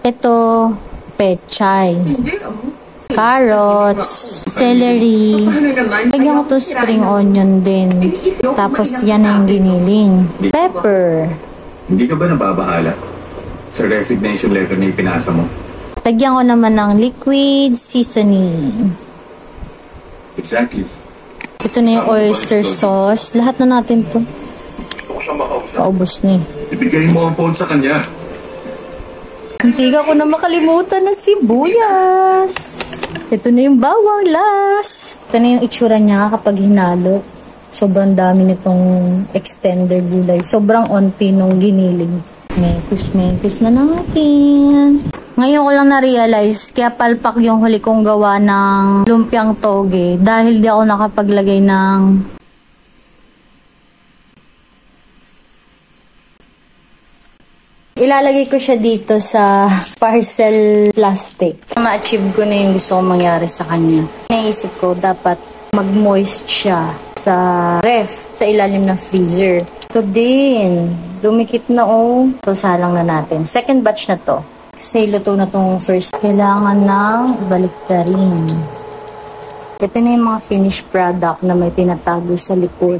Ito, pechay. Carrots, celery. Lagyan ko to spring onion din. Tapos yan na yung giniling. Pepper. Hindi ka ba nababahala sa resignation letter na ipinasa mo? Lagyan ko naman ng liquid seasoning. Exactly. Ito na yung oyster sauce. Lahat na natin to. Paubos na eh. Ibigay mo ang phone sa kanya. Hindi ko na makalimutan ng sibuyas. Ito na yung bawang last. Ito na yung itsura niya kapag hinalo. Sobrang dami nitong extender gulay. Sobrang onti nung giniling. Mekos na natin. Ngayon ko lang na-realize, kaya palpak yung huli kong gawa ng lumpiang toge. Dahil di ako nakapaglagay ng ilalagay ko siya dito sa parcel plastic. Ma-achieve ko na yung gusto kong mangyari sa kanya. Naisip ko, dapat mag-moist siya sa ref, sa ilalim ng freezer. Ito din. Dumikit na oh. So, salang na natin. Second batch na to. Kasi luto na tong first. Kailangan ng baliktarin. Ito na yung mga finished product na may tinatago sa likod.